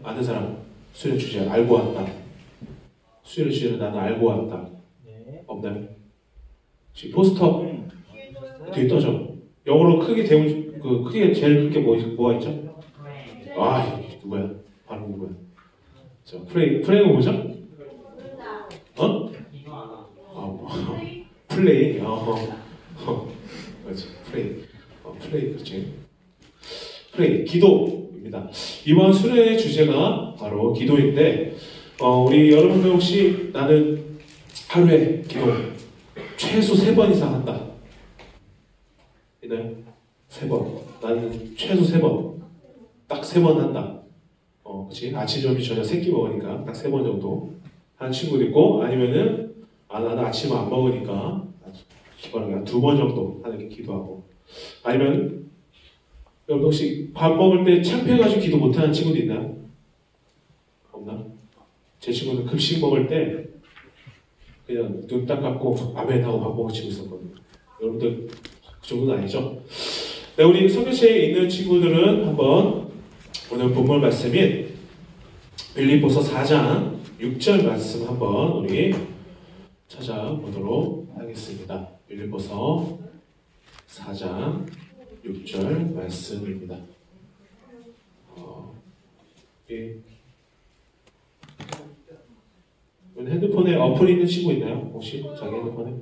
아는 사람? 수련의 주제 알고 왔다. 수련의 주제를 나는 알고 왔다. 네. 없나요? 지금 포스터 뒤에 떠죠. 영어로 크게 대문 크게 제일 크게 뭐가 있죠? 아 누구야? 바로 누구야? 저 프레이가 뭐죠? 어? 플레이. 그렇지. 플레이 그렇지. 플레이 기도입니다. 이번 수련의 주제가 바로 기도인데 우리 여러분들 혹시 나는 하루에 기도 최소 3번 이상 한다. 있나요? 3번. 나는 최소 3번. 딱 3번 한다. 그치? 아침, 점심, 저녁 3끼 먹으니까 딱 3번 정도 하는 친구도 있고, 아니면은, 나는 아침 안 먹으니까, 기본적으로 2번 정도 하는 게 기도하고. 아니면, 여러분 혹시 밥 먹을 때 창피해가지고 기도 못하는 친구도 있나요? 없나? 제 친구는 급식 먹을 때, 그냥 눈 딱 감고 아멘 하고 밥 먹은 친구 있었거든요. 여러분들 그 정도는 아니죠? 네, 우리 성교체에 있는 친구들은 한번 오늘 본문 말씀인 빌립보서 4장 6절 말씀 한번 우리 찾아보도록 하겠습니다. 빌립보서 4장 6절 말씀입니다. 핸드폰에 어플 있는 친구 있나요? 혹시 자기 핸드폰에?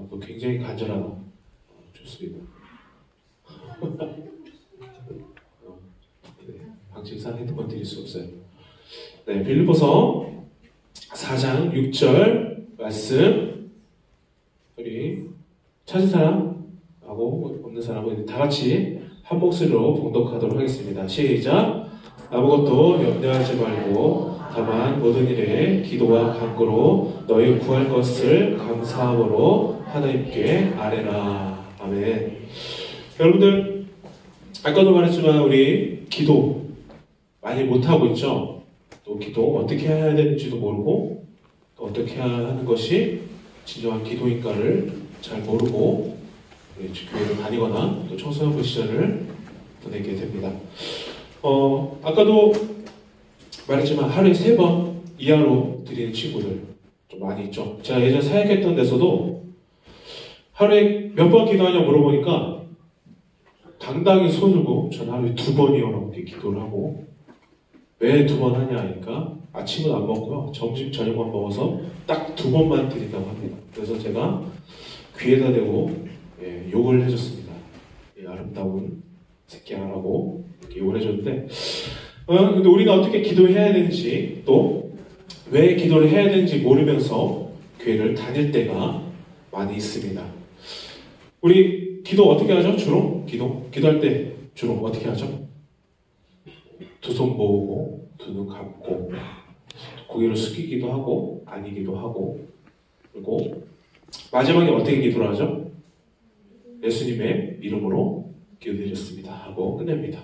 또 굉장히 간절하다. 좋습니다. 네, 방식상 핸드폰 드릴 수 없어요. 네, 빌립보서 4장 6절 말씀 우리 찾은 사람하고 없는 사람은 다 같이 한 목소리로 봉독하도록 하겠습니다. 시작! 아무것도 염려하지 말고 다만 모든 일에 기도와 간구로 너희 구할 것을 감사함으로 하나님께 아뢰라. 아멘. 여러분들 아까도 말했지만 우리 기도 많이 못하고 있죠. 또 기도 어떻게 해야 되는지도 모르고 또 어떻게 해야 하는 것이 진정한 기도인가를 잘 모르고 교회를 다니거나 또 청소년부 시절을 보내게 됩니다. 아까도 말했지만 하루에 3번 이하로 드리는 친구들 좀 많이 있죠. 제가 예전 사역했던 데서도 하루에 몇 번 기도하냐고 물어보니까 당당히 손 들고 저는 하루에 2번이요 이렇게 기도를 하고 왜 2번 하냐 하니까 아침은 안 먹고요. 점심 저녁만 먹어서 딱 2번만 드린다고 합니다. 그래서 제가 귀에다 대고 욕을 해줬습니다. 아름다운 새끼야라고 이렇게 욕을 해줬는데 근데 우리는 어떻게 기도해야 되는지 또 왜 기도를 해야 되는지 모르면서 교회를 다닐 때가 많이 있습니다. 우리 기도 어떻게 하죠? 주로? 기도할 때 주로 어떻게 하죠? 두 손 모으고 두 눈 감고 고개를 숙이기도 하고 아니기도 하고 그리고 마지막에 어떻게 기도를 하죠? 예수님의 이름으로 기도드렸습니다 하고 끝냅니다.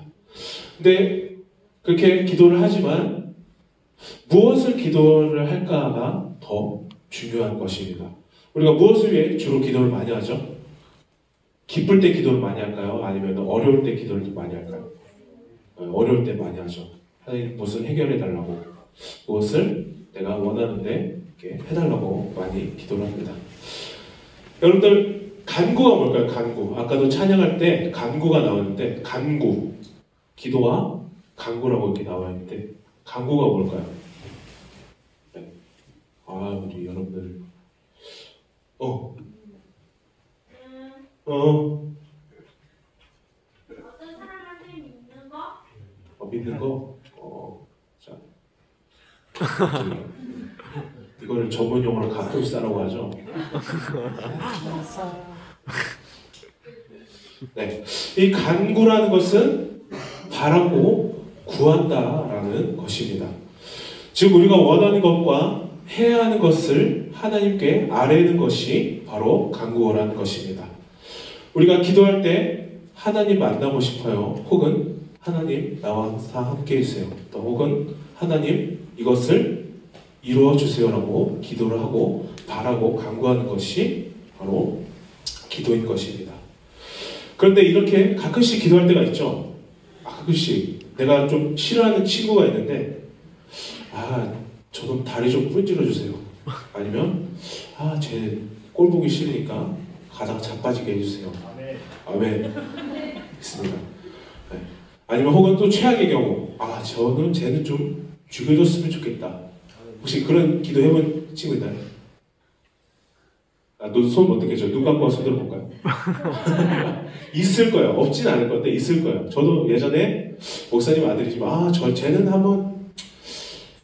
근데 그렇게 기도를 하지만 무엇을 기도를 할까가 더 중요한 것입니다. 우리가 무엇을 위해 주로 기도를 많이 하죠? 기쁠 때 기도를 많이 할까요? 아니면 어려울 때 기도를 많이 할까요? 어려울 때 많이 하죠. 하나님 무엇을 해결해 달라고 무엇을 내가 원하는데 이렇게 해달라고 많이 기도를 합니다. 여러분들 간구가 뭘까요? 간구. 아까도 찬양할 때 간구가 나왔는데 간구 기도와 간구라고 이렇게 나와 있는데 간구가 뭘까요? 네. 우리 여러분들 어떤 사람한테 믿는 거? 믿는 거? 자. 이거를 전문 용어로 갑돌사라고 하죠. 네. 이 간구라는 것은 바라고 구한다라는 것입니다. 즉 우리가 원하는 것과 해야 하는 것을 하나님께 아뢰는 것이 바로 간구라는 것입니다. 우리가 기도할 때 하나님 만나고 싶어요. 혹은 하나님 나와 함께 해주세요. 또 혹은 하나님 이것을 이루어 주세요라고 기도를 하고 바라고 간구하는 것이 바로 기도인 것입니다. 그런데 이렇게 가끔씩 기도할 때가 있죠. 가끔씩 내가 좀 싫어하는 친구가 있는데 저도 다리 좀 분질러 주세요. 아니면 쟤 꼴 보기 싫으니까 가다가 자빠지게 해주세요. 아멘. 있습니다. 네. 아니면 혹은 또 최악의 경우 쟤는 좀 죽여줬으면 좋겠다. 혹시 그런 기도 해본 친구 있나요? 손 못 들겠죠? 눈 감고 손 들어볼까요? 있을 거예요. 없진 않을 건데 있을 거예요. 저도 예전에 목사님 아들이지만 쟤는 한번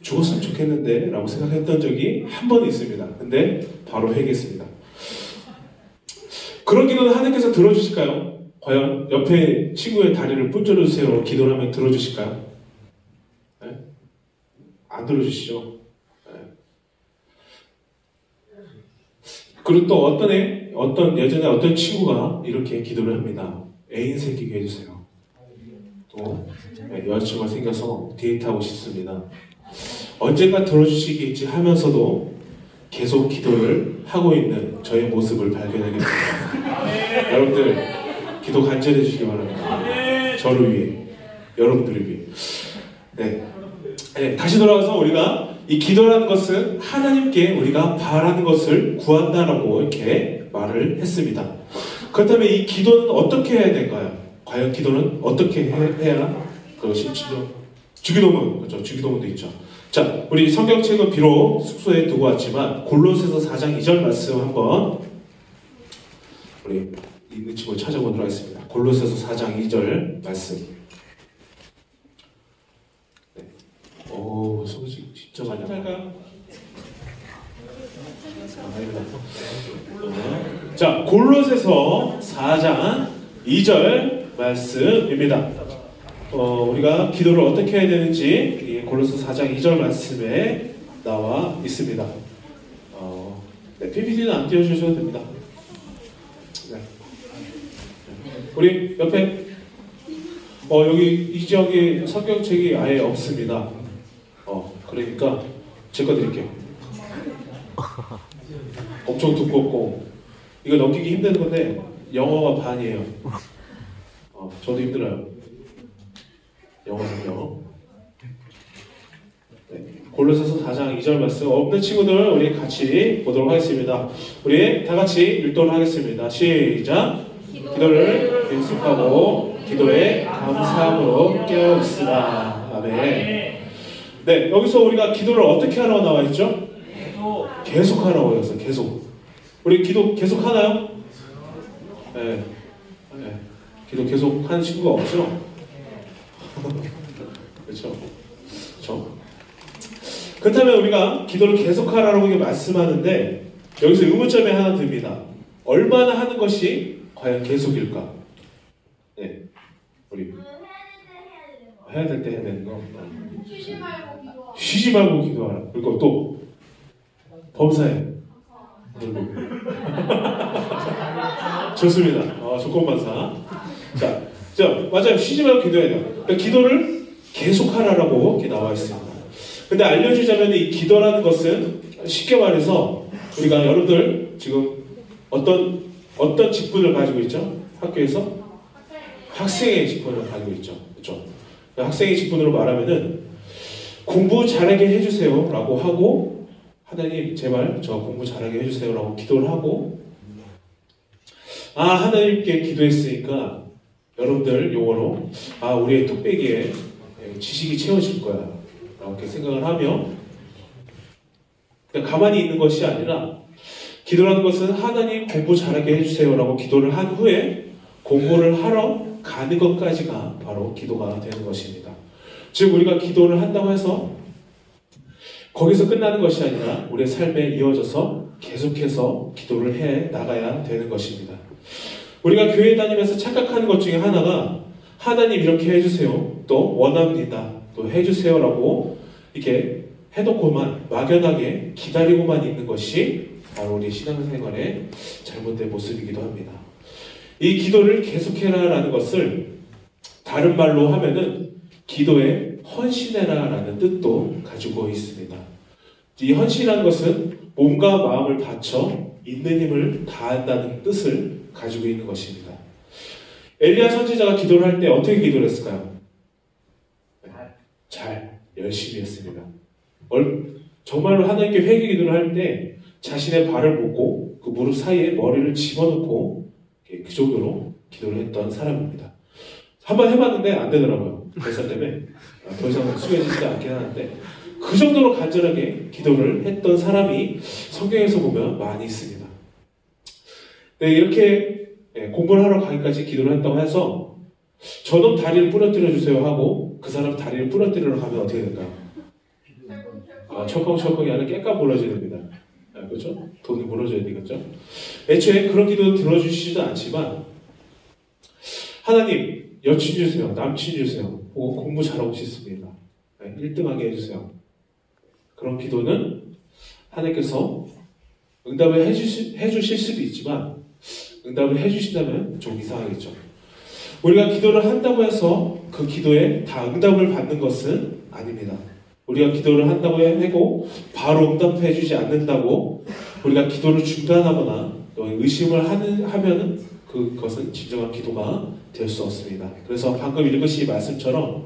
죽었으면 좋겠는데 라고 생각했던 적이 한 번 있습니다. 근데 바로 회개했습니다. 그런 기도는 하나님께서 들어주실까요? 과연 옆에 친구의 다리를 분질러주세요 기도를 하면 들어주실까요? 네? 안 들어주시죠? 네. 그리고 또 예전에 어떤 친구가 이렇게 기도를 합니다. 애인 생기게 해주세요. 또 여자친구가 생겨서 데이트하고 싶습니다. 언젠가 들어주시겠지 하면서도 계속 기도를 하고 있는 저의 모습을 발견하게 됩니다. 여러분들 기도 간절해 주시기 바랍니다. 저를 위해, 여러분들을 위해. 네, 다시 돌아와서 우리가 이 기도라는 것은 하나님께 우리가 바라는 것을 구한다라고 이렇게 말을 했습니다. 그렇다면 이 기도는 어떻게 해야 될까요? 과연 기도는 어떻게 해야 그것이 주기도문, 그렇죠? 주기도문도 있죠. 자, 우리 성경책은 비록 숙소에 두고 왔지만 골로새서 4장 2절 말씀 한번 우리 있는 친구 찾아보도록 하겠습니다. 골로새서 4장 2절 말씀. 네. 소식 진짜 많이 할까요? 자, 골로새서 4장 2절 말씀입니다. 우리가 기도를 어떻게 해야 되는지 골로새 4장 2절 말씀에 나와 있습니다. PPT는 안 띄워주셔도 됩니다. 네. 우리 옆에 여기 이 지역에 성경책이 아예 없습니다. 그러니까 제 거 드릴게요. 엄청 두껍고 이거 넘기기 힘든 건데 영어가 반이에요. 저도 힘들어요. 영어 성경. 네. 골로새서 4장 2절 말씀 없는 친구들 우리 같이 보도록 하겠습니다. 우리 다 같이 읽도록 하겠습니다. 시작. 기도를 계속하고 기도에 감사함으로 깨어있으라. 아멘. 네, 여기서 우리가 기도를 어떻게 하라고 나와 있죠? 계속 하라고 해서 계속. 우리 기도 계속 하나요? 네. 기도 계속 하는 친구가 없죠? 그렇죠? 그렇다면 우리가 기도를 계속하라고 말씀하는데 여기서 의문점이 하나 듭니다. 얼마나 하는 것이 과연 계속일까? 네, 우리 해야 될 때 해야 되는 거. 쉬지 말고 기도하라. 그리고 또 범사에. 좋습니다. 조건반사. 자, 맞아요. 쉬지 말고 기도해야 돼요. 그러니까 기도를 계속하라라고 이렇게 나와 있습니다. 근데 알려주자면 이 기도라는 것은 쉽게 말해서 우리가 여러분들 지금 어떤 직분을 가지고 있죠? 학교에서 학생의 직분을 가지고 있죠. 그렇죠? 학생의 직분으로 말하면은 공부 잘하게 해주세요 라고 하고 하나님 제발 저 공부 잘하게 해주세요 라고 기도를 하고 하나님께 기도했으니까 여러분들 용어로 우리의 뚝배기에 지식이 채워질 거야 라고 이렇게 생각을 하며 그냥 가만히 있는 것이 아니라 기도라는 것은 하나님 공부 잘하게 해주세요 라고 기도를 한 후에 공부를 하러 가는 것까지가 바로 기도가 되는 것입니다. 즉 우리가 기도를 한다고 해서 거기서 끝나는 것이 아니라 우리의 삶에 이어져서 계속해서 기도를 해 나가야 되는 것입니다. 우리가 교회 다니면서 착각하는 것 중에 하나가 하나님 이렇게 해주세요 또 원합니다 또 해주세요 라고 이렇게 해놓고만 막연하게 기다리고만 있는 것이 바로 우리 신앙생활의 잘못된 모습이기도 합니다. 이 기도를 계속해라 라는 것을 다른 말로 하면은 기도에 헌신해라 라는 뜻도 가지고 있습니다. 이 헌신이라는 것은 몸과 마음을 바쳐 있는 힘을 다한다는 뜻을 가지고 있는 것입니다. 엘리야 선지자가 기도를 할 때 어떻게 기도를 했을까요? 잘 열심히 했습니다. 정말로 하나님께 회개 기도를 할 때 자신의 발을 묶고 그 무릎 사이에 머리를 집어넣고 그 정도로 기도를 했던 사람입니다. 한번 해봤는데 안 되더라고요. 결사 때문에 더 이상 수혜지지가 않긴 하는데 그 정도로 간절하게 기도를 했던 사람이 성경에서 보면 많이 있습니다. 네, 이렇게 공부를 하러 가기까지 기도를 했다고 해서 저놈 다리를 부러뜨려 주세요 하고 그 사람 다리를 부러뜨리러 가면 어떻게 될까요? 철컹철컹이 아니라 깨까 부러져야 됩니다. 그렇죠? 돈이 무너져야 되겠죠? 애초에 그런 기도 들어주시지도 않지만 하나님 여친 주세요, 남친 주세요, 혹은 공부 잘하고 싶습니다. 1등하게 해주세요. 그런 기도는 하나님께서 응답을 해주실 수도 있지만 응답을 해주신다면 좀 이상하겠죠. 우리가 기도를 한다고 해서 그 기도에 다 응답을 받는 것은 아닙니다. 우리가 기도를 한다고 하고 바로 응답해주지 않는다고 우리가 기도를 중단하거나 의심을 하면은 그것은 진정한 기도가 될 수 없습니다. 그래서 방금 읽으신 말씀처럼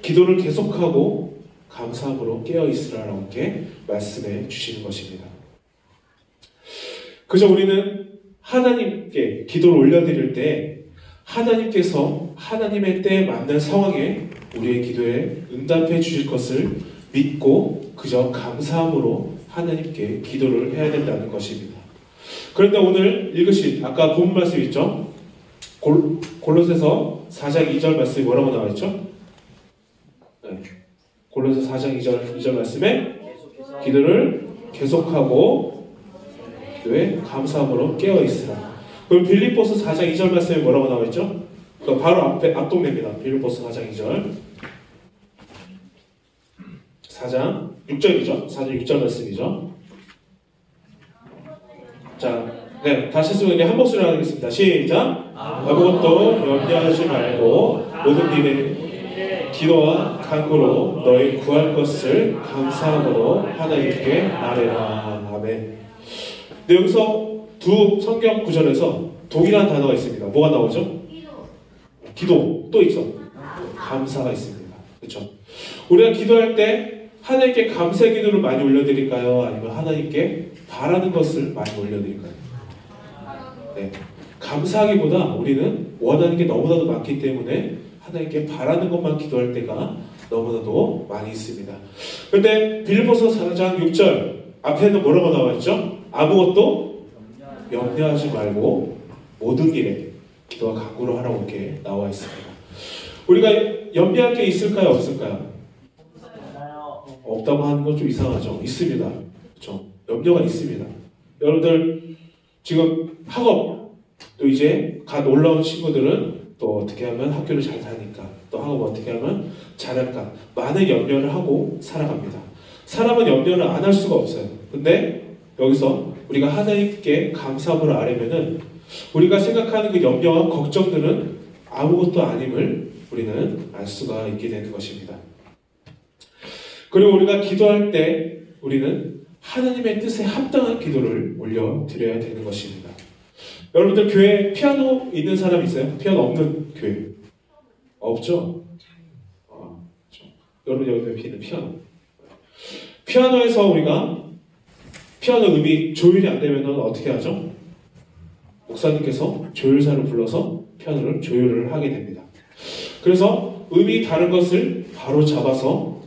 기도를 계속하고 감사함으로 깨어있으라라고 이렇게 말씀해 주시는 것입니다. 그저 우리는 하나님께 기도를 올려드릴 때 하나님께서 하나님의 때에 맞는 상황에 우리의 기도에 응답해 주실 것을 믿고 그저 감사함으로 하나님께 기도를 해야 된다는 것입니다. 그런데 오늘 읽으신 아까 본 말씀 있죠? 골로새서 4장 2절 말씀이 뭐라고 나와 있죠? 네. 골로새 4장 2절 말씀에 기도를 계속하고 기도에 감사함으로 깨어있으라. 그럼 빌립보서 4장 2절 말씀에 뭐라고 나와 있죠? 바로 앞동네입니다. 빌립보서 4장 2절 4장 6절이죠. 4장 6절 말씀이죠. 자, 네, 다시 쓰면 한 목소리로 하겠습니다. 시작! 아무것도 염려하지 말고 모든 일에 기도와 간구로 너희 구할 것을 감사함으로 하나님께 아뢰라. 아멘. 네, 여기서 두 성경 구절에서 동일한 단어가 있습니다. 뭐가 나오죠? 기도. 또 있어. 감사가 있습니다. 그렇죠? 우리가 기도할 때 하나님께 감사 기도를 많이 올려드릴까요? 아니면 하나님께 바라는 것을 많이 올려드릴까요? 네. 감사하기보다 우리는 원하는 게 너무나도 많기 때문에 하나님께 바라는 것만 기도할 때가 너무나도 많이 있습니다. 그런데 빌립보서 4장 6절 앞에는 뭐라고 나와 있죠? 아무것도 염려하지 말고 모든 일에 기도와 간구로 하라고 이렇게 나와 있습니다. 우리가 염려할 게 있을까요? 없을까요? 없다고 하는 건 좀 이상하죠. 있습니다. 그렇죠? 염려가 있습니다. 여러분들 지금 학업 또 이제 갓 올라온 친구들은 또 어떻게 하면 학교를 잘 다니까 또 학업 어떻게 하면 잘할까 많은 염려를 하고 살아갑니다. 사람은 염려를 안 할 수가 없어요. 근데 여기서 우리가 하나님께 감사함으로 아뢰면은 우리가 생각하는 그 염려와 걱정들은 아무것도 아님을 우리는 알 수가 있게 되는 것입니다. 그리고 우리가 기도할 때 우리는 하나님의 뜻에 합당한 기도를 올려드려야 되는 것입니다. 여러분들 교회에 피아노 있는 사람 있어요? 피아노 없는 교회? 없죠? 그렇죠. 여러분 여기 있는 피아노. 피아노에서 우리가 피아노 음이 조율이 안 되면 어떻게 하죠? 목사님께서 조율사를 불러서 피아노를 조율을 하게 됩니다. 그래서 음이 다른 것을 바로 잡아서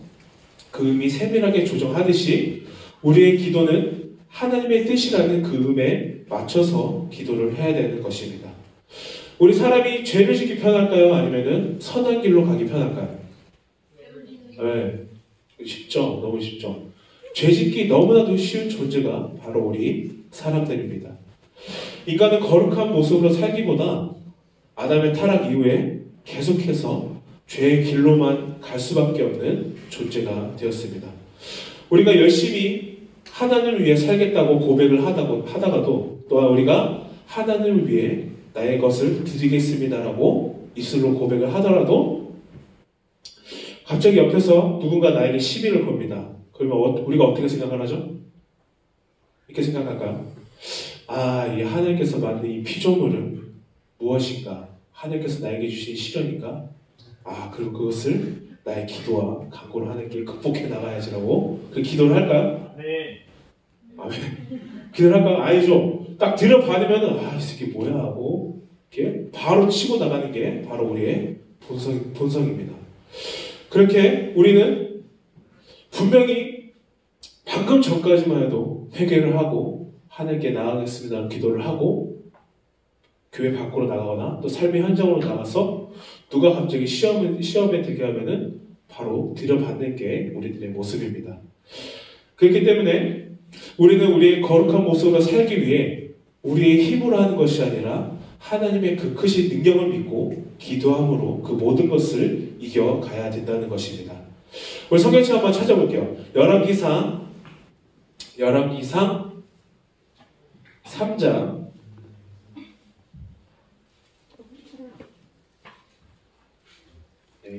그 음이 세밀하게 조정하듯이 우리의 기도는 하나님의 뜻이라는 그 음에 맞춰서 기도를 해야 되는 것입니다. 우리 사람이 죄를 짓기 편할까요? 아니면은 선한 길로 가기 편할까요? 네, 쉽죠. 너무 쉽죠. 죄 짓기 너무나도 쉬운 존재가 바로 우리 사람들입니다. 인간은 거룩한 모습으로 살기보다 아담의 타락 이후에 계속해서 죄의 길로만 갈 수밖에 없는 존재가 되었습니다. 우리가 열심히 하나님을 위해 살겠다고 고백을 하다가도 또한 우리가 하나님을 위해 나의 것을 드리겠습니다라고 입술로 고백을 하더라도 갑자기 옆에서 누군가 나에게 시비를 겁니다. 그러면 우리가 어떻게 생각을 하죠? 이렇게 생각할까요? 이 하나님께서 만든 이 피조물은 무엇인가? 하나님께서 나에게 주신 시련인가? 그리고 그것을 나의 기도와 간구를 하는 게 극복해 나가야지라고 그 기도를 할까요? 네. 아멘. 기도를 할까요? 아니죠. 딱 들여받으면은 이 새끼 뭐야 하고 이렇게 바로 치고 나가는 게 바로 우리의 본성입니다. 그렇게 우리는 분명히 방금 전까지만 해도 회개를 하고 하나님께 나아가겠습니다라는 기도를 하고 교회 밖으로 나가거나 또 삶의 현장으로 나가서 누가 갑자기 시험에 들게 하면은 바로 들여받는 게 우리들의 모습입니다. 그렇기 때문에 우리는 우리의 거룩한 모습으로 살기 위해 우리의 힘으로 하는 것이 아니라 하나님의 그 크신 능력을 믿고 기도함으로 그 모든 것을 이겨가야 된다는 것입니다. 우리 성경책 한번 찾아볼게요. 열왕기상 3장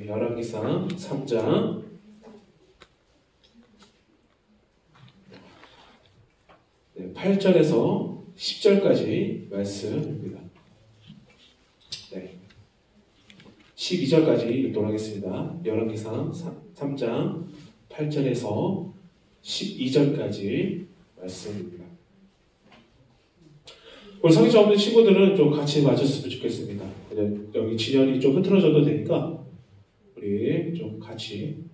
열왕기상 3장 8절에서 10절까지 말씀입니다. 12절까지 읽도록 하겠습니다. 열왕기상 3장 8절에서 12절까지 말씀입니다. 우리 성경 없는 친구들은 좀 같이 봐줬으면 좋겠습니다. 여기 진열이 좀 흐트러져도 되니까 우리 좀 같이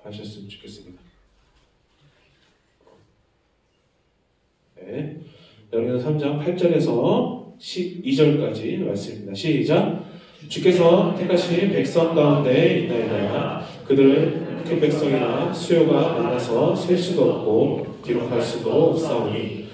봐주셨으면 좋겠습니다. 네. 열왕기상 3장 8절에서 12절까지 말씀입니다. 시작! 주께서 택하신 백성 가운데 있나이다. 그들은 큰 백성이나 수요가 많아서 셀 수도 없고 기록할 수도 없사오니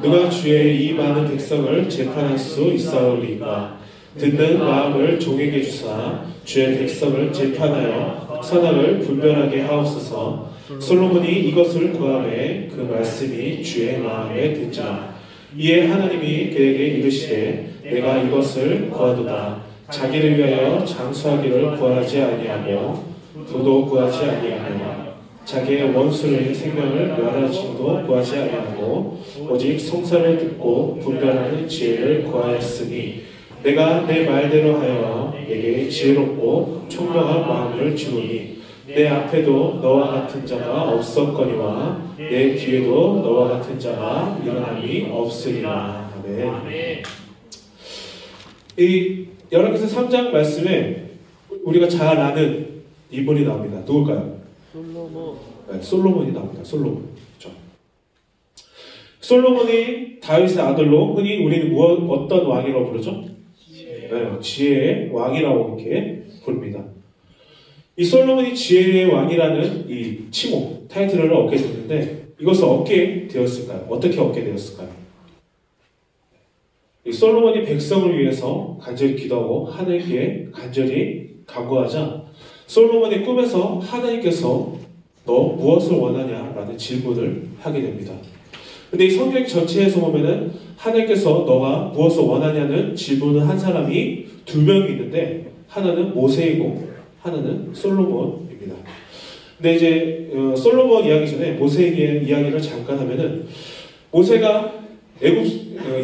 누가 주의 이 많은 백성을 재판할 수 있사오리까? 듣는 마음을 종에게 주사 주의 백성을 재판하여 선악을 분별하게 하옵소서. 솔로몬이 이것을 구하매 그 말씀이 주의 마음에 든지라. 이에 하나님이 그에게 이르시되 내가 이것을 구하도다. 자기를 위하여 장수하기를 구하지 아니하며 도도 구하지 아니하며 자기의 원수의 생명을 멸하심도 구하지 아니하고 오직 송사를 듣고 분별하는 지혜를 구하였으니 내가 내 말대로 하여 내게 지혜롭고 총명한 마음을 주노니 내 앞에도 너와 같은 자가 없었거니와 내 뒤에도 너와 같은 자가 일어남이 없으리라. 아멘. 이 열왕기상 3장 말씀에 우리가 잘 아는 인물이 나옵니다. 누굴까요? 솔로몬. 네, 솔로몬이 나옵니다. 솔로몬. 그렇죠? 솔로몬이 다윗의 아들로 흔히 우리는 어떤 왕이라고 부르죠? 네, 지혜의 왕이라고 이렇게 부릅니다. 이 솔로몬이 지혜의 왕이라는 이 칭호, 타이틀을 얻게 됐는데 이것을 얻게 되었을까요? 어떻게 얻게 되었을까요? 이 솔로몬이 백성을 위해서 간절히 기도하고 하나님께 간절히 간구하자 솔로몬의 꿈에서 하나님께서 너 무엇을 원하냐라는 질문을 하게 됩니다. 근데 이 성경 전체에서 보면은 하나님께서 너가 무엇을 원하냐는 질문을 한 사람이 두 명이 있는데 하나는 모세이고 하나는 솔로몬입니다. 근데 이제 솔로몬 이야기 전에 모세 이야기를 잠깐 하면은 모세가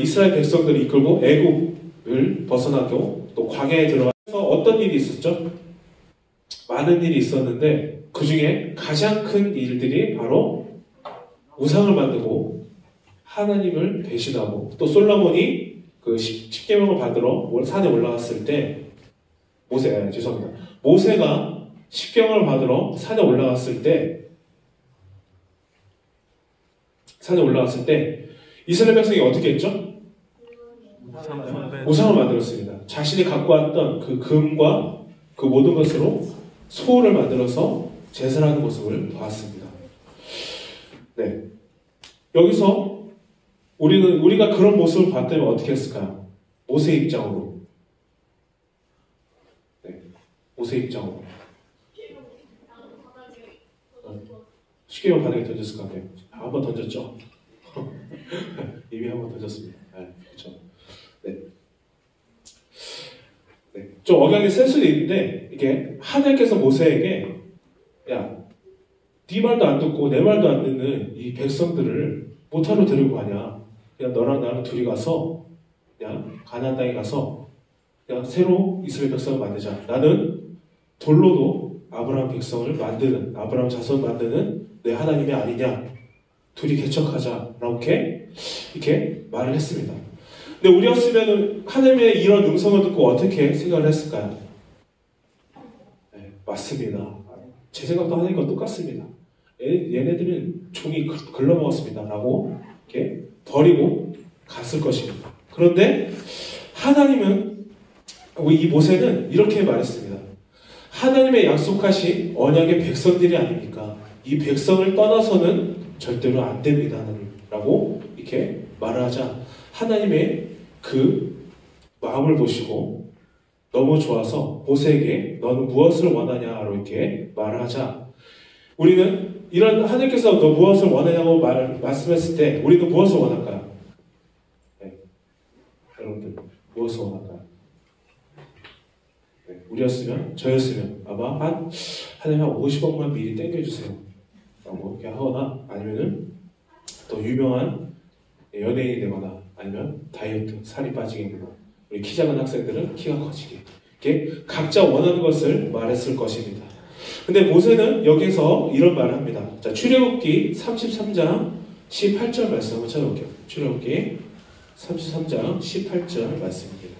이스라엘 백성들을 이끌고 애굽을 벗어나고 또 광야에 들어가서 어떤 일이 있었죠? 많은 일이 있었는데 그 중에 가장 큰 일들이 바로 우상을 만들고 하나님을 배신하고 또 솔로몬이 그 십계명을 받으러 산에 올라갔을 때 모세가 십계명을 받으러 산에 올라갔을 때 이스라엘 백성이 어떻게 했죠? 우상을 만들었습니다. 자신이 갖고 왔던 그 금과 그 모든 것으로 소를 만들어서 제사를 하는 모습을 보았습니다. 네. 여기서 우리가 그런 모습을 봤다면 어떻게 했을까요? 모세 입장으로. 네. 모세 입장으로. 십계명 바닥에 던졌을 것 같아요. 한 번 던졌죠? 이미 한 번 던졌습니다. 네, 그렇죠. 네. 네. 좀 억양이 센 수도 있는데 이게 하나님께서 모세에게 야, 네 말도 안 듣고 내 말도 안 듣는 이 백성들을 못하러 데리고 가냐? 그냥 너랑 나랑 둘이 가서 그냥 가나안 땅에 가서 그냥 새로 이스라엘 백성을 만들자. 나는 돌로도 아브라함 백성을 만드는, 아브라함 자손 만드는 내 하나님이 아니냐, 둘이 개척하자 라고 이렇게 말을 했습니다. 근데 우리였으면 하나님의 이런 음성을 듣고 어떻게 생각을 했을까요? 네, 맞습니다. 제 생각도 하나님과 똑같습니다. 얘네들은 종이 글러먹었습니다 라고 이렇게 버리고 갔을 것입니다. 그런데 하나님은, 이 모세는 이렇게 말했습니다. 하나님의 약속하신 언약의 백성들이 아닙니까? 이 백성을 떠나서는 절대로 안 됩니다, 하나님 라고 이렇게 말을 하자 하나님의 그 마음을 보시고 너무 좋아서 모세에게 너는 무엇을 원하냐로 이렇게 말을 하자, 우리는 이런 하나님께서 너 무엇을 원하냐고 말씀했을 때 우리는 무엇을 원할까요? 네. 여러분들 무엇을 원할까요? 네. 우리였으면, 저였으면 아마 하나님 한 50억만 미리 땡겨주세요 라고 이렇게 하거나, 아니면은 더 유명한 연예인이 되거나, 아니면 다이어트, 살이 빠지게 되거나, 우리 키 작은 학생들은 키가 커지게, 이렇게 각자 원하는 것을 말했을 것입니다. 근데 모세는 여기서 이런 말을 합니다. 자, 출애굽기 33장 18절 말씀 한번 찾아볼게요. 출애굽기 33장 18절 말씀입니다.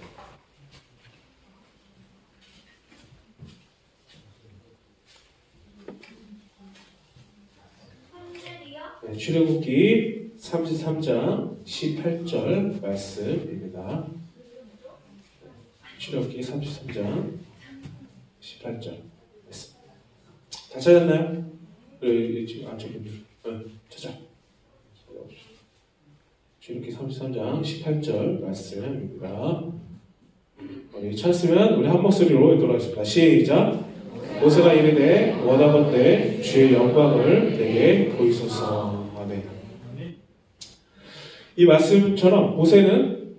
네, 출애굽기 33장 18절 말씀입니다. 출애굽기 33장 18절 말씀. 다 찾았나요? 지금 안쪽입니다. 찾아. 출애굽기 33장 18절 말씀입니다. 찾았으면 우리 한 목소리로 읽도록 하겠습니다. 시작. 모세가 이르되 원하건대 주의 영광을 내게 보이소서. 아멘. 이 말씀처럼 모세는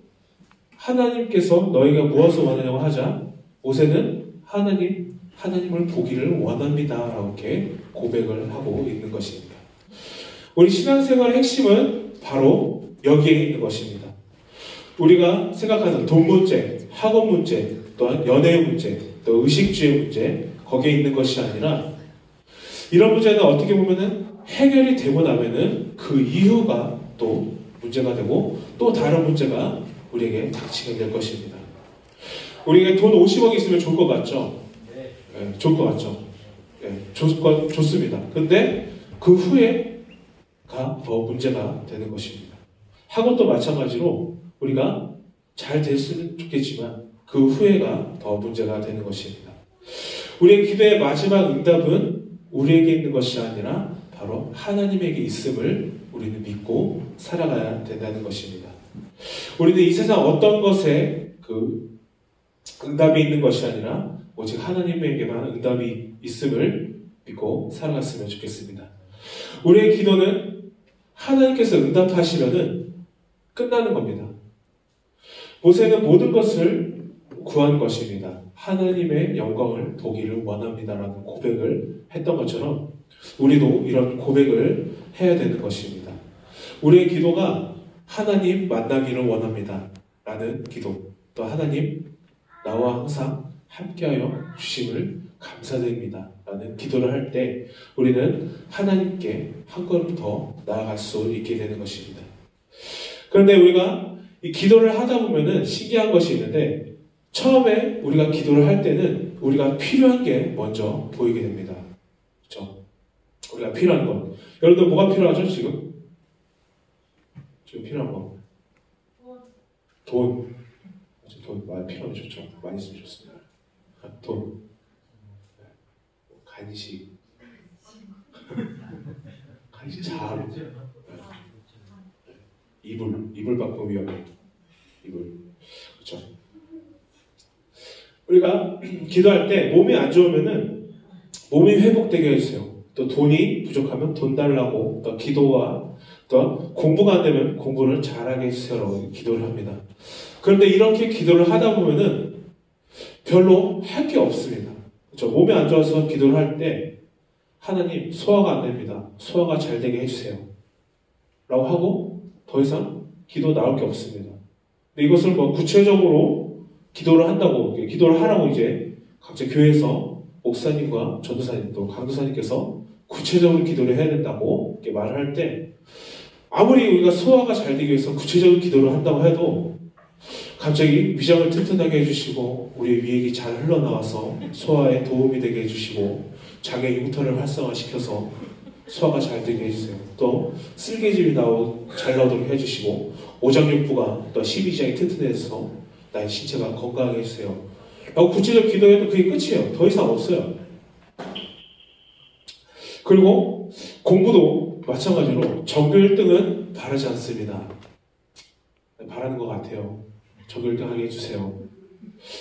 하나님께서 너희가 무엇을 원하냐고 하자 모세는 하나님을 보기를 원합니다 라고 이렇게 고백을 하고 있는 것입니다. 우리 신앙생활의 핵심은 바로 여기에 있는 것입니다. 우리가 생각하는 돈 문제, 학업 문제, 또한 연애 문제, 또 의식주의 문제, 거기에 있는 것이 아니라, 이런 문제는 어떻게 보면은 해결이 되고 나면은 그 이후가 또 문제가 되고 또 다른 문제가 우리에게 닥치게 될 것입니다. 우리에게 돈 50억 있으면 좋을 것 같죠? 네, 좋을 것 같죠? 네, 좋습니다. 근데 그 후에가 더 문제가 되는 것입니다. 학업도 마찬가지로 우리가 잘 됐으면 좋겠지만 그 후에가 더 문제가 되는 것입니다. 우리의 기도의 마지막 응답은 우리에게 있는 것이 아니라 바로 하나님에게 있음을 우리는 믿고 살아가야 된다는 것입니다. 우리는 이 세상 어떤 것에 그 응답이 있는 것이 아니라 오직 하나님에게만 응답이 있음을 믿고 살아갔으면 좋겠습니다. 우리의 기도는 하나님께서 응답하시면은 끝나는 겁니다. 모세는 모든 것을 구한 것입니다. 하나님의 영광을 보기를 원합니다라는 고백을 했던 것처럼 우리도 이런 고백을 해야 되는 것입니다. 우리의 기도가 하나님 만나기를 원합니다 라는 기도, 또 하나님 나와 항상 함께하여 주심을 감사드립니다 라는 기도를 할 때 우리는 하나님께 한 걸음 더 나아갈 수 있게 되는 것입니다. 그런데 우리가 이 기도를 하다 보면은 신기한 것이 있는데, 처음에 우리가 기도를 할 때는 우리가 필요한 게 먼저 보이게 됩니다. 그렇죠? 우리가 필요한 것. 여러분들 뭐가 필요하죠, 지금? 지금 필요한 거. 돈. 돈 많이 필요하면 좋죠. 많이 있으면 좋습니다. 돈. 간식. 간식 잘. 이불 바꾸면 위험해. 이불. 그렇죠? 우리가 기도할 때 몸이 안 좋으면은 몸이 회복되게 해주세요. 또 돈이 부족하면 돈 달라고, 또 기도와 또 공부가 안 되면 공부를 잘하게 해주세요라고 기도를 합니다. 그런데 이렇게 기도를 하다 보면은 별로 할 게 없습니다. 그렇죠? 몸이 안 좋아서 기도를 할 때 하나님 소화가 안 됩니다. 소화가 잘 되게 해주세요. 라고 하고 더 이상 기도 나올 게 없습니다. 근데 이것을 구체적으로 기도를 한다고, 기도를 하라고 이제 각자 교회에서 목사님과 전도사님 또 강도사님께서 구체적으로 기도를 해야 된다고 이렇게 말을 할 때 아무리 우리가 소화가 잘 되기 위해서 구체적인 기도를 한다고 해도 갑자기 위장을 튼튼하게 해주시고 우리의 위액이 잘 흘러나와서 소화에 도움이 되게 해주시고 장의 흉터를 활성화시켜서 소화가 잘 되게 해주세요. 또 쓸개즙이 잘 나오도록 해주시고 오장육부가 또 십이지장이 튼튼해져서 나의 신체가 건강하게 해주세요. 라고 구체적 기도해도 그게 끝이에요. 더 이상 없어요. 그리고 공부도 마찬가지로 전교 1등은 바라지 않습니다. 바라는 것 같아요. 전교 1등 하게 해주세요.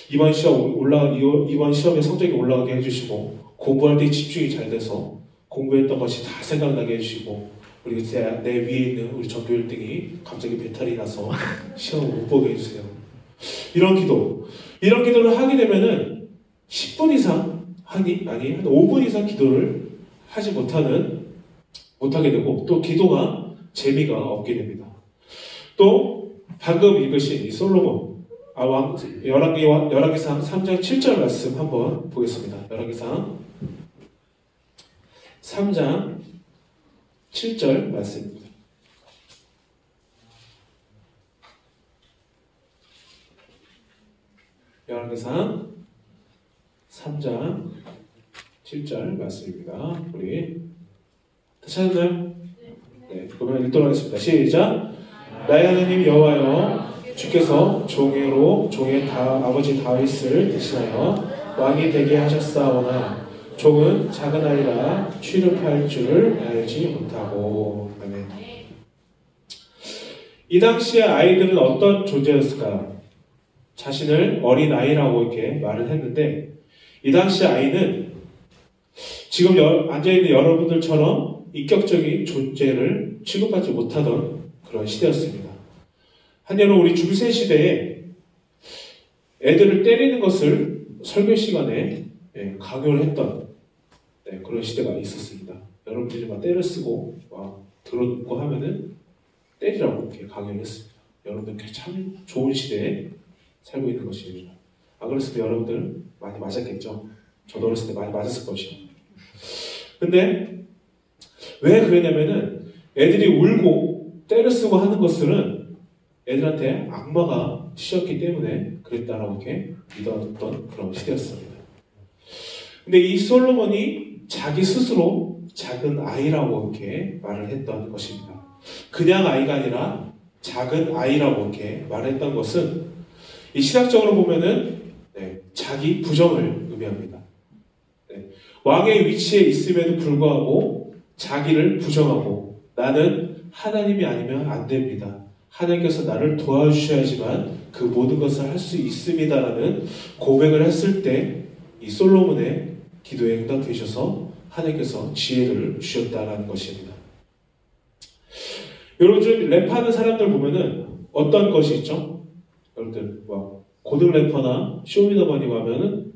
이번 시험에 성적이 올라가게 해주시고 공부할 때 집중이 잘 돼서 공부했던 것이 다 생각나게 해주시고 우리 내 위에 있는 우리 전교 1등이 갑자기 배탈이 나서 시험을 못 보게 해주세요. 이런 기도를 하게 되면은 10분 이상 한 5분 이상 기도를 하지 못하게 되고 또 기도가 재미가 없게 됩니다. 또 방금 읽으신 이 솔로몬 열왕기상 3장 7절 말씀 한번 보겠습니다. 열왕기상 3장 7절 말씀입니다. 열왕기상 3장 7절 말씀입니다. 우리 다 찾았나요? 네, 그러면 읽도록 하겠습니다. 시작! 나의 하나님 여호와여, 주께서 종의 아버지 다윗을 대신하여 왕이 되게 하셨사오나 종은 작은 아이라 취급할 줄을 알지 못하고. 아멘. 이 당시의 아이들은 어떤 존재였을까요? 자신을 어린 아이라고 이렇게 말을 했는데 이 당시 아이는 지금 앉아있는 여러분들처럼 인격적인 존재를 취급하지 못하던 그런 시대였습니다. 한여름 우리 중세 시대에 애들을 때리는 것을 설교 시간에 강요를 했던 그런 시대가 있었습니다. 여러분들이 막 때를 쓰고 막 들어눕고 하면은 때리라고 이렇게 강요를 했습니다. 여러분들 참 좋은 시대에 살고 있는 것입니다. 안 그랬으면 여러분들 많이 맞았겠죠. 저도 어렸을 때 많이 맞았을 것이요. 근데 왜 그러냐면은 애들이 울고 때를 쓰고 하는 것들은 애들한테 악마가 씌었기 때문에 그랬다라고 이렇게 믿었던 그런 시대였습니다. 근데 이 솔로몬이 자기 스스로 작은 아이라고 이렇게 말을 했던 것입니다. 그냥 아이가 아니라 작은 아이라고 이렇게 말했던 것은 이 신학적으로 보면은 자기 부정을 의미합니다. 왕의 위치에 있음에도 불구하고 자기를 부정하고 나는 하나님이 아니면 안 됩니다. 하나님께서 나를 도와주셔야지만 그 모든 것을 할 수 있습니다라는 고백을 했을 때 이 솔로몬의 기도에 응답되셔서 하나님께서 지혜를 주셨다라는 것입니다. 요즘 랩하는 사람들 보면은 어떤 것이 있죠? 여러분들 고등 래퍼나 쇼미더머니 가면은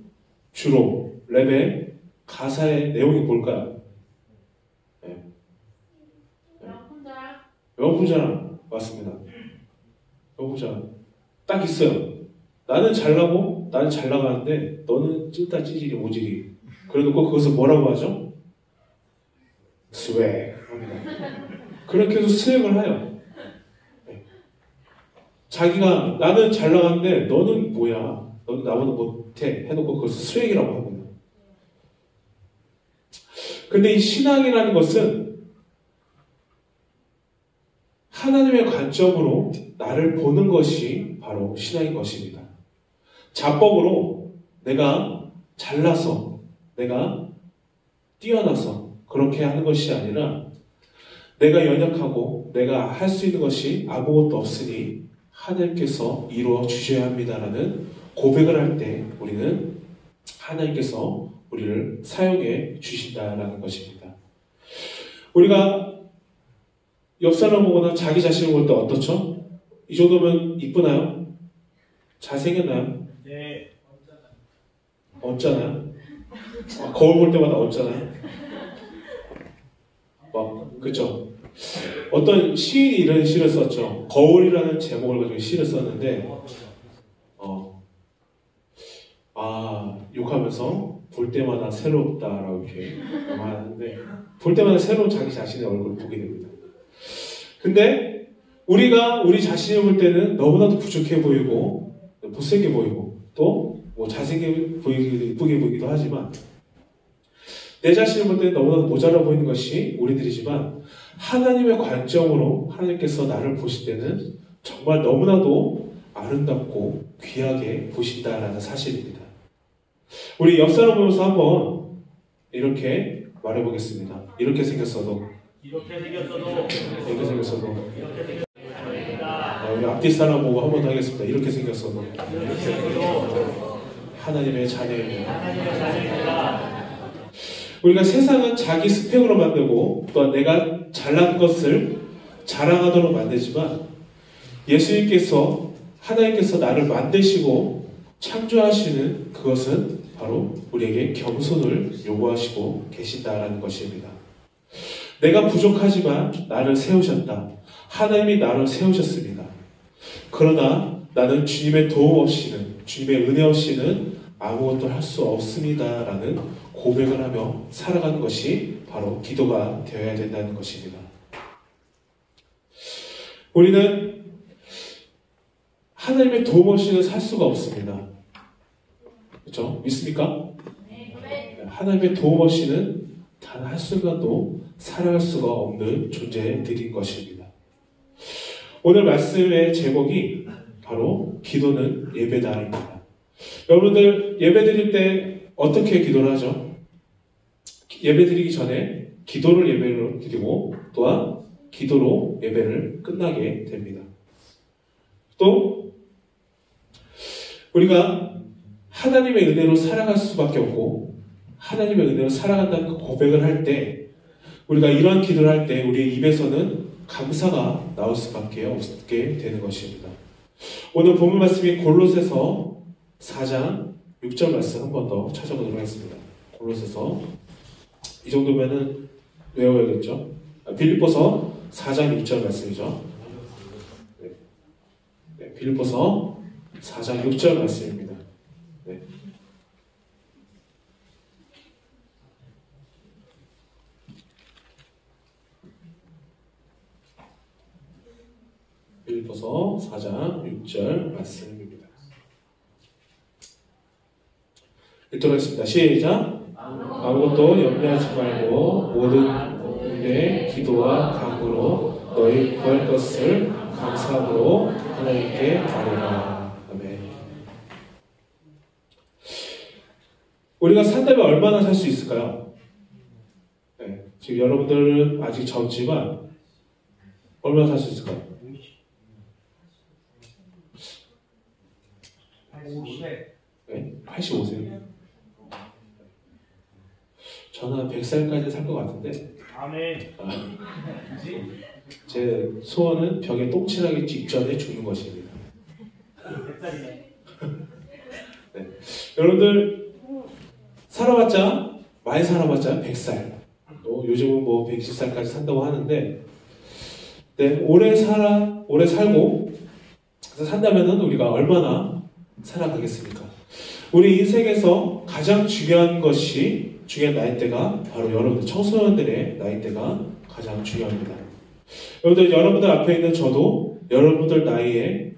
주로 랩의 가사의 내용이 뭘까요? 명품자랑 맞습니다. 명품자랑 딱 있어요. 나는 잘나고 나는 잘 나가는데 너는 찐따 찌질이 모질이. 그래놓고 그것을 뭐라고 하죠? 스웩 합니다. 그렇게 해서 스웩을 해요. 자기가 나는 잘 나가는데 너는 뭐야? 너는 나보다 못해 해놓고 그것을 스웩이라고 합니다. 근데 이 신앙이라는 것은 하나님의 관점으로 나를 보는 것이 바로 신앙인 것입니다. 자법으로 내가 잘나서 내가 뛰어나서 그렇게 하는 것이 아니라 내가 연약하고 내가 할 수 있는 것이 아무것도 없으니 하나님께서 이루어 주셔야 합니다라는 고백을 할 때 우리는 하나님께서 우리를 사용해 주신다라는 것입니다. 우리가 옆 사람 보거나 자기 자신을 볼 때 어떻죠? 이 정도면 이쁘나요? 잘생겼나요? 네. 없잖아요. 거울 볼 때마다 없잖아요. 그쵸? 어떤 시인이 이런 시를 썼죠. 거울이라는 제목을 가지고 시를 썼는데 욕하면서 볼 때마다 새롭다라고 이렇게 말하는데 볼 때마다 새로운 자기 자신의 얼굴을 보게 됩니다. 근데 우리가 우리 자신을 볼 때는 너무나도 부족해 보이고 못생겨 보이고 또 뭐 잘생겨 보이기도 이쁘게 보이기도 하지만 내 자신을 볼 때는 너무나도 모자라 보이는 것이 우리들이지만 하나님의 관점으로 하나님께서 나를 보실 때는 정말 너무나도 아름답고 귀하게 보신다라는 사실입니다. 우리 옆사람 보면서 한번 이렇게 말해보겠습니다. 이렇게 생겼어도 우리 앞뒤 사람 보고 한 번 더 하겠습니다. 이렇게 생겼어도 하나님의 자녀입니다. 우리가 세상은 자기 스펙으로 만들고 또한 내가 잘난 것을 자랑하도록 만들지만 예수님께서 하나님께서 나를 만드시고 창조하시는 그것은 바로 우리에게 겸손을 요구하시고 계신다라는 것입니다. 내가 부족하지만 나를 세우셨다. 하나님이 나를 세우셨습니다. 그러나 나는 주님의 도움 없이는 주님의 은혜 없이는 아무것도 할 수 없습니다라는 고백을 하며 살아가는 것이 바로 기도가 되어야 된다는 것입니다. 우리는 하나님의 도움 없이는 살 수가 없습니다. 그렇죠? 믿습니까? 하나님의 도움 없이는 단 한순간도 살아갈 수가 없는 존재들인 것입니다. 오늘 말씀의 제목이 바로 기도는 예배다입니다. 여러분들 예배 드릴 때 어떻게 기도를 하죠? 예배 드리기 전에 기도를 예배로 드리고 또한 기도로 예배를 끝나게 됩니다. 또 우리가 하나님의 은혜로 살아갈 수밖에 없고 하나님의 은혜로 살아간다는 그 고백을 할 때 우리가 이러한 기도를 할 때 우리의 입에서는 감사가 나올 수밖에 없게 되는 것입니다. 오늘 본문 말씀이 골로새서 4장 6절 말씀 한 번 더 찾아보도록 하겠습니다. 골로새서 이 정도면은 외워야겠죠? 빌립보서 4장 6절 말씀이죠. 네, 빌립보서 4장 6절 말씀입니다. 네. 빌립보서 4장 6절 말씀입니다. 읽도록 하겠습니다. 시작! 아무것도 염려하지 말고 모든 일에 기도와 간구로 너희 구할 것을 감사함으로 하나님께 아뢰라. 아멘. 우리가 산다면 얼마나 살 수 있을까요? 네, 지금 여러분들은 아직 젊지만 얼마나 살 수 있을까요? 85세. 네? 85세요? 저는 100살까지 살 것 같은데 아멘. 제 소원은 벽에 똥칠하기 직전에 죽는 것입니다. 100살이네. 네. 여러분들 많이 살아봤자 100살 또 요즘은 뭐 120살까지 산다고 하는데 네, 오래 살고 산다면은 우리가 얼마나 살아가겠습니까? 우리 인생에서 가장 중요한 나이대가 바로 여러분들 청소년들의 나이대가 가장 중요합니다. 여러분들 앞에 있는 저도 여러분들 나이에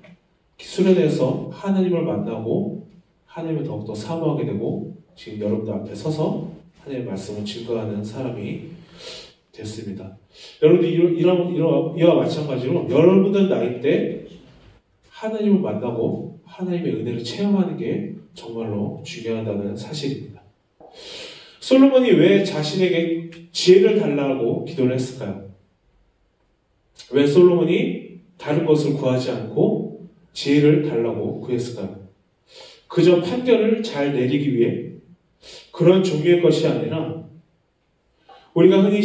수련해서 하나님을 만나고 하나님을 더욱더 사모하게 되고 지금 여러분들 앞에 서서 하나님의 말씀을 증거하는 사람이 됐습니다. 여러분들 이와 마찬가지로 여러분들 나이 때 하나님을 만나고 하나님의 은혜를 체험하는 게 정말로 중요하다는 사실입니다. 솔로몬이 왜 자신에게 지혜를 달라고 기도를 했을까요? 왜 솔로몬이 다른 것을 구하지 않고 지혜를 달라고 구했을까요? 그저 판결을 잘 내리기 위해 그런 종류의 것이 아니라 우리가 흔히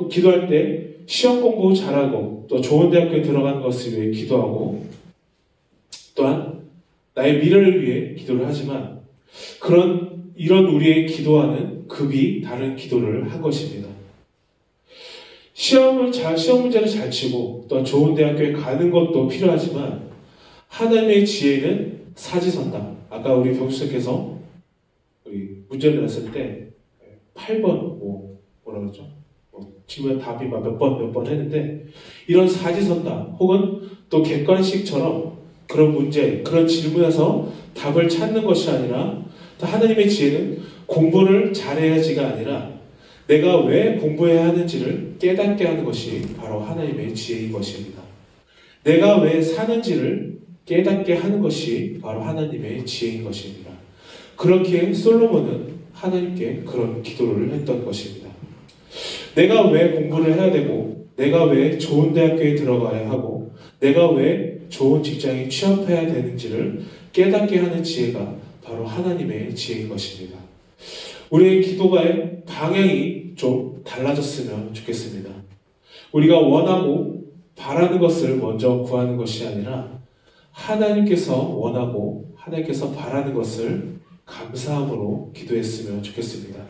기도할 때 시험 공부 잘하고 또 좋은 대학교에 들어가는 것을 위해 기도하고 또한 나의 미래를 위해 기도를 하지만 이런 우리의 기도와는 급이 다른 기도를 한 것입니다. 시험 문제를 잘 치고 또 좋은 대학교에 가는 것도 필요하지만 하나님의 지혜는 사지선다. 아까 우리 병수님께서 우리 문제를 냈을 때 8번 뭐라 그러죠? 질문 답이 몇 번 했는데 이런 사지선다 혹은 또 객관식처럼 그런 문제, 그런 질문에서 답을 찾는 것이 아니라 또 하나님의 지혜는 공부를 잘해야지가 아니라 내가 왜 공부해야 하는지를 깨닫게 하는 것이 바로 하나님의 지혜인 것입니다. 내가 왜 사는지를 깨닫게 하는 것이 바로 하나님의 지혜인 것입니다. 그렇게 솔로몬은 하나님께 그런 기도를 했던 것입니다. 내가 왜 공부를 해야 되고 내가 왜 좋은 대학교에 들어가야 하고 내가 왜 좋은 직장에 취업해야 되는지를 깨닫게 하는 지혜가 바로 하나님의 지혜인 것입니다. 우리의 기도의 방향이 좀 달라졌으면 좋겠습니다. 우리가 원하고 바라는 것을 먼저 구하는 것이 아니라 하나님께서 원하고 하나님께서 바라는 것을 감사함으로 기도했으면 좋겠습니다.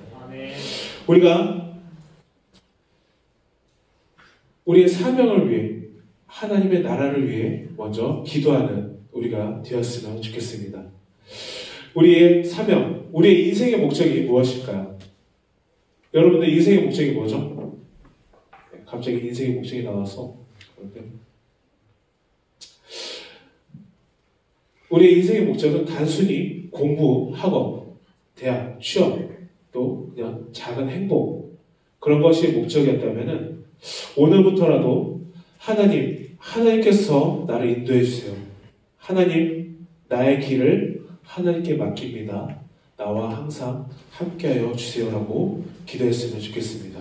우리가 우리의 사명을 위해 하나님의 나라를 위해 먼저 기도하는 우리가 되었으면 좋겠습니다. 우리의 사명, 우리의 인생의 목적이 무엇일까요? 여러분들 인생의 목적이 뭐죠? 갑자기 인생의 목적이 나와서 우리의 인생의 목적은 단순히 공부, 학업, 대학, 취업, 또 그냥 작은 행복 그런 것이 목적이었다면은 오늘부터라도 하나님께서 나를 인도해 주세요. 하나님, 나의 길을 하나님께 맡깁니다. 나와 항상 함께하여 주세요라고 기도했으면 좋겠습니다.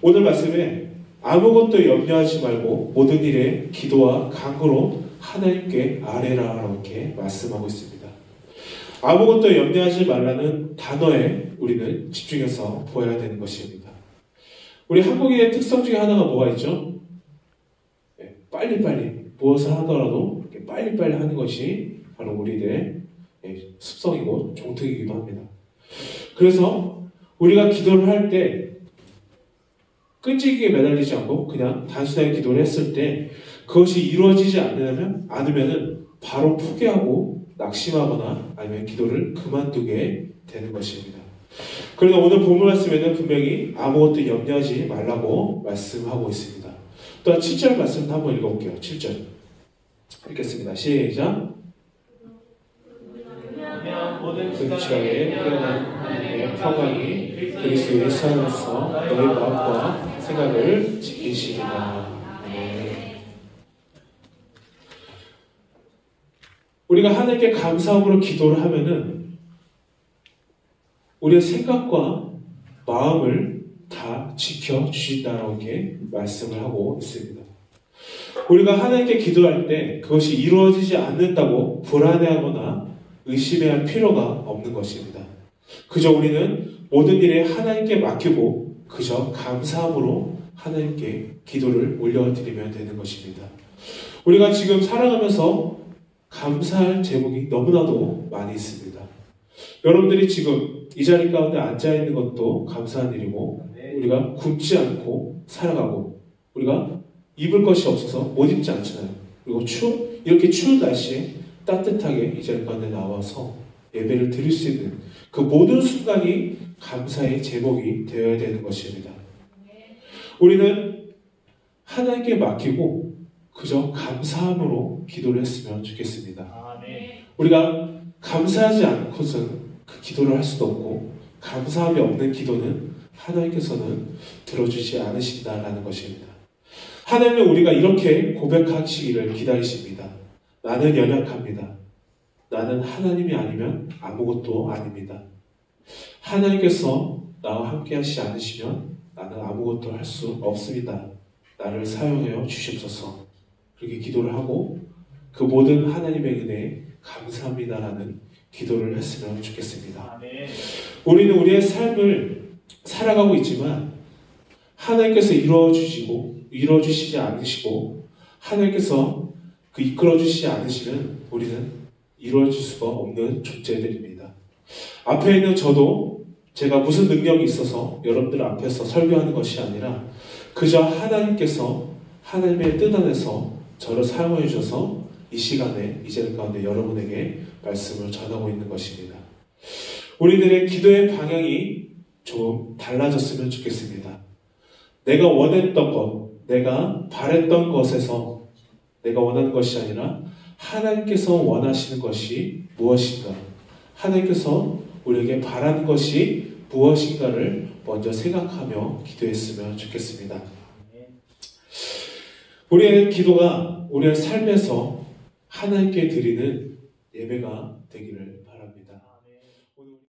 오늘 말씀에 아무것도 염려하지 말고 모든 일에 기도와 간구로 하나님께 아뢰라 이렇게 말씀하고 있습니다. 아무것도 염려하지 말라는 단어에 우리는 집중해서 보아야 되는 것입니다. 우리 한국인의 특성 중에 하나가 뭐가 있죠? 빨리빨리 무엇을 하더라도 빨리빨리 하는 것이 바로 우리들의 습성이고 종특이기도 합니다. 그래서 우리가 기도를 할 때 끈질기게 매달리지 않고 그냥 단순하게 기도를 했을 때 그것이 이루어지지 않으면 바로 포기하고 낙심하거나 아니면 기도를 그만두게 되는 것입니다. 그러나 오늘 본문 말씀에는 분명히 아무것도 염려하지 말라고 말씀하고 있습니다. 또한 7절 말씀도 한번 읽어볼게요. 7절 읽겠습니다. 시작. 근치하게 깨어난 하나님의 평강이 그리스도의 사랑으로서 너희 마음과 생각을 지키시리라. 우리가 하나님께 감사함으로 기도를 하면은 우리의 생각과 마음을 다 지켜주신다라고 이렇게 말씀을 하고 있습니다. 우리가 하나님께 기도할 때 그것이 이루어지지 않는다고 불안해하거나 의심해야 할 필요가 없는 것입니다. 그저 우리는 모든 일에 하나님께 맡기고 그저 감사함으로 하나님께 기도를 올려드리면 되는 것입니다. 우리가 지금 살아가면서 감사할 제목이 너무나도 많이 있습니다. 여러분들이 지금 이 자리 가운데 앉아있는 것도 감사한 일이고 우리가 굶지 않고 살아가고 우리가 입을 것이 없어서 못 입지 않잖아요. 그리고 이렇게 추운 날씨에 따뜻하게 이 자리 가운데 나와서 예배를 드릴 수 있는 그 모든 순간이 감사의 제목이 되어야 되는 것입니다. 우리는 하나님께 맡기고 그저 감사함으로 기도를 했으면 좋겠습니다. 우리가 감사하지 않고서는 그 기도를 할 수도 없고 감사함이 없는 기도는 하나님께서는 들어주지 않으신다라는 것입니다. 하나님은 우리가 이렇게 고백하시기를 기다리십니다. 나는 연약합니다. 나는 하나님이 아니면 아무것도 아닙니다. 하나님께서 나와 함께 하시지 않으시면 나는 아무것도 할 수 없습니다. 나를 사용하여 주십소서. 그렇게 기도를 하고 그 모든 하나님의 은혜에 감사합니다라는 기도를 했으면 좋겠습니다. 우리는 우리의 삶을 살아가고 있지만 하나님께서 이루어주시지 않으시고 하나님께서 그 이끌어주시지 않으시면 우리는 이루어질 수가 없는 존재들입니다. 앞에 있는 저도 제가 무슨 능력이 있어서 여러분들 앞에서 설교하는 것이 아니라 그저 하나님께서 하나님의 뜻 안에서 저를 사용해 주셔서 이 시간에 이 자리 가운데 여러분에게 말씀을 전하고 있는 것입니다. 우리들의 기도의 방향이 좀 달라졌으면 좋겠습니다. 내가 원했던 것, 내가 바랬던 것에서 내가 원하는 것이 아니라 하나님께서 원하시는 것이 무엇인가, 하나님께서 우리에게 바라는 것이 무엇인가를 먼저 생각하며 기도했으면 좋겠습니다. 우리의 기도가 우리의 삶에서 하나님께 드리는 예배가 되기를